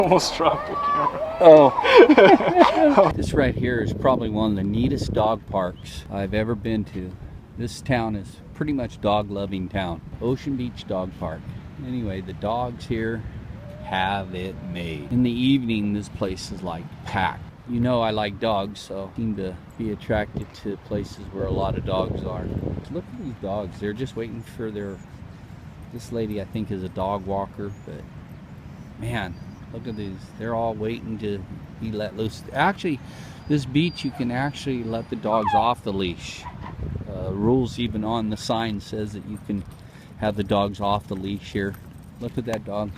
Almost dropped the camera. Oh. This right here is probably one of the neatest dog parks I've ever been to. This town is pretty much dog-loving town. Ocean Beach Dog Park. Anyway, the dogs here have it made. In the evening, this place is like packed. You know I like dogs, so I seem to be attracted to places where a lot of dogs are. Look at these dogs. They're just waiting for this lady I think is a dog walker, but man, look at these. They're all waiting to be let loose. Actually, this beach you can actually let the dogs off the leash. Rules even on the sign says that you can have the dogs off the leash here. Look at that dog.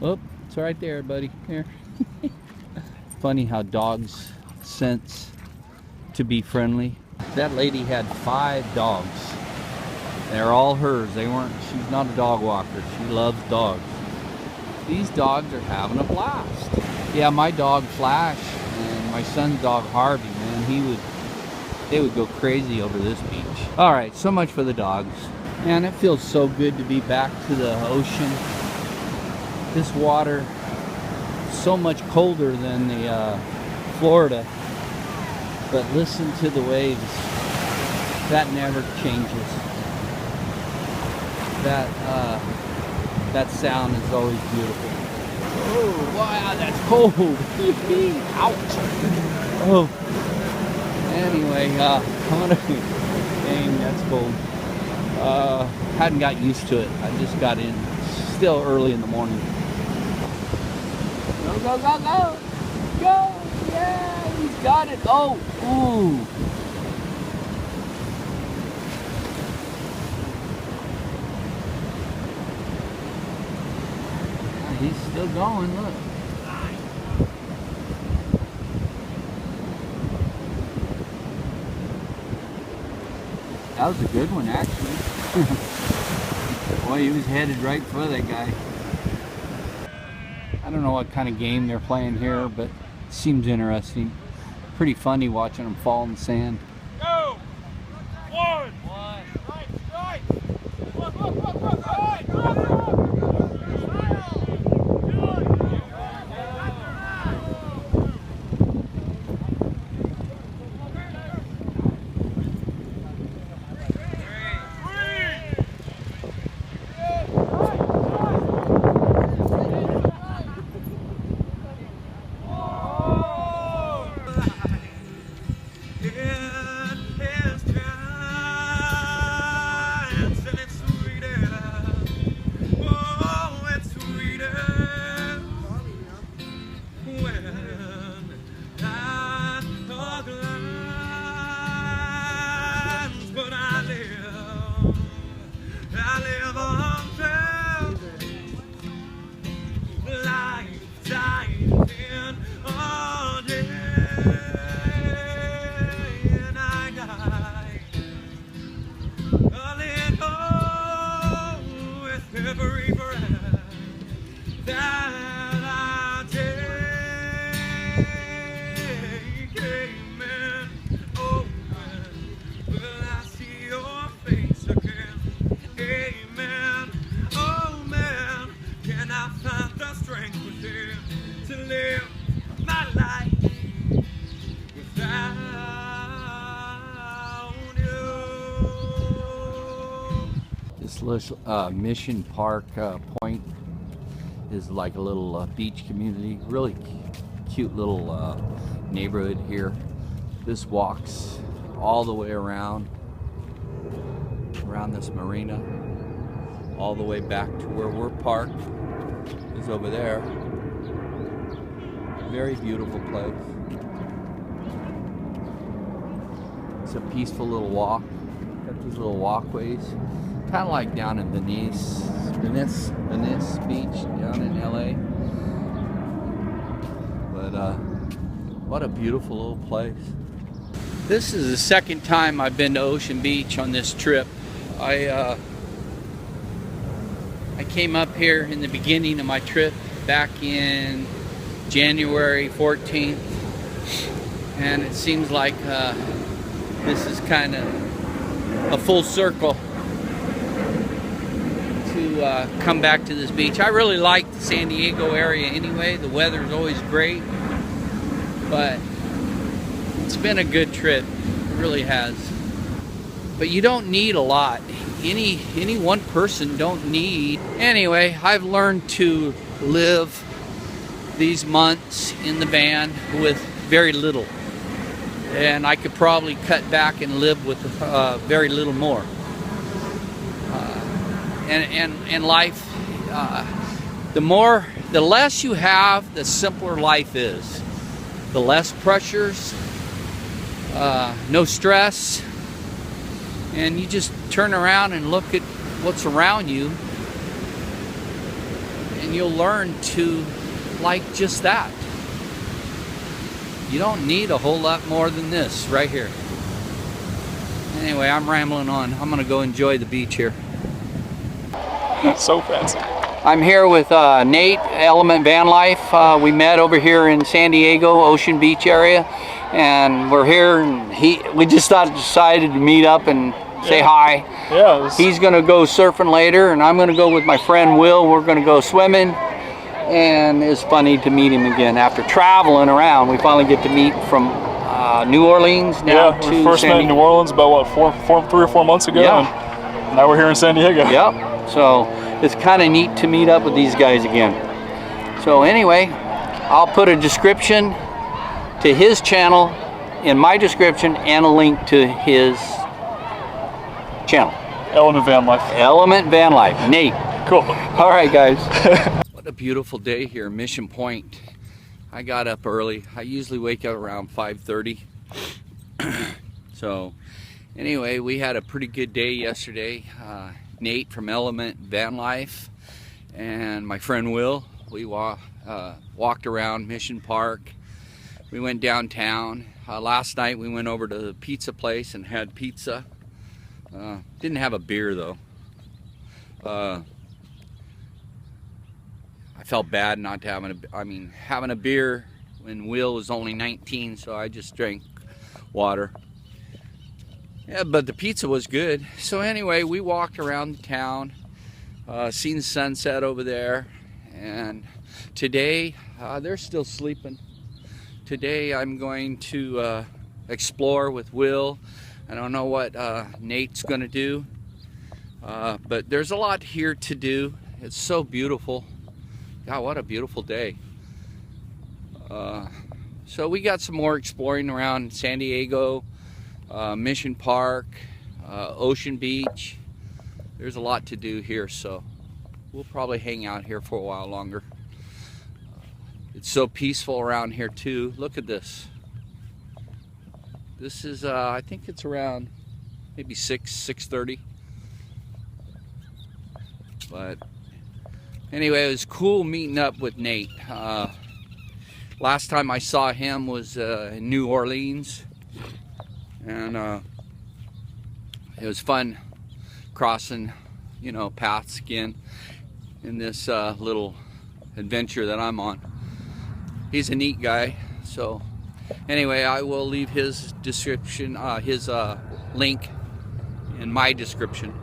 Oh, it's right there, buddy. Here. Funny how dogs sense to be friendly. That lady had 5 dogs. They're all hers. She's not a dog walker. She loves dogs. These dogs are having a blast. Yeah, my dog Flash and my son's dog Harvey, man, they would go crazy over this beach. All right, so much for the dogs. Man, it feels so good to be back to the ocean. This water is so much colder than the Florida, but listen to the waves. That never changes. That sound is always beautiful. Oh, wow, that's cold. Ouch. Oh. Anyway, I'm gonna, dang, that's cold. Hadn't got used to it. I just got in. Still early in the morning. Go, go, go, go. Go. Yeah, he's got it. Oh, ooh. He's still going, look. That was a good one, actually. Boy, he was headed right for that guy. I don't know what kind of game they're playing here, but it seems interesting. Pretty funny watching them fall in the sand. Go! One! Right, right! Look, look, look, look! Right, right, right! This Mission Park Point is like a little beach community. Really cute little neighborhood here. This walks all the way around this marina, all the way back to where we're parked is over there. Very beautiful place. It's a peaceful little walk. Got these little walkways. Kind of like down in Venice Beach down in LA. But what a beautiful little place. This is the second time I've been to Ocean Beach on this trip. I came up here in the beginning of my trip back in January 14th, and it seems like this is kind of a full circle. to come back to this beach. I really like the San Diego area anyway. The weather is always great, but it's been a good trip. It really has. But you don't need a lot. Any one person don't need. Anyway, I've learned to live these months in the van with very little, and I could probably cut back and live with very little more. And life, the less you have, the simpler life is. The less pressures, no stress, and you just turn around and look at what's around you, and you'll learn to like just that. You don't need a whole lot more than this right here. Anyway, I'm rambling on. I'm gonna go enjoy the beach here. So fancy. I'm here with Nate, Element Van Life. We met over here in San Diego, Ocean Beach area, and we're here. And we just decided to meet up and say hi. Yeah. He's gonna go surfing later, and I'm gonna go with my friend Will. We're gonna go swimming, and it's funny to meet him again after traveling around. We finally get to meet from New Orleans now to we first met in New Orleans about what, 3 or 4 months ago. Yeah. And now we're here in San Diego. Yep. So it's kind of neat to meet up with these guys again. So anyway, I'll put a description to his channel in my description and a link to his channel. Element Van Life. Element Van Life. Nate. Cool. All right, guys. What a beautiful day here, Mission Point. I got up early. I usually wake up around 5:30. So anyway, we had a pretty good day yesterday. Nate from Element Van Life and my friend Will, we walked around Mission Park. We went downtown. Last night we went over to the pizza place and had pizza. Didn't have a beer though. I felt bad not having having a beer when Will was only 19, so I just drank water. Yeah, but the pizza was good. So anyway, we walked around the town, seen the sunset over there, and today, they're still sleeping. Today I'm going to explore with Will. I don't know what Nate's gonna do, but there's a lot here to do. It's so beautiful. God, what a beautiful day. So we got some more exploring around San Diego, Mission Park, Ocean Beach. There's a lot to do here, so we'll probably hang out here for a while longer. It's so peaceful around here too. Look at this. This is I think it's around maybe 6:30. But anyway, it was cool meeting up with Nate. Last time I saw him was in New Orleans, and it was fun crossing, paths again in this little adventure that I'm on. He's a neat guy. So anyway, I will leave his description, his link in my description.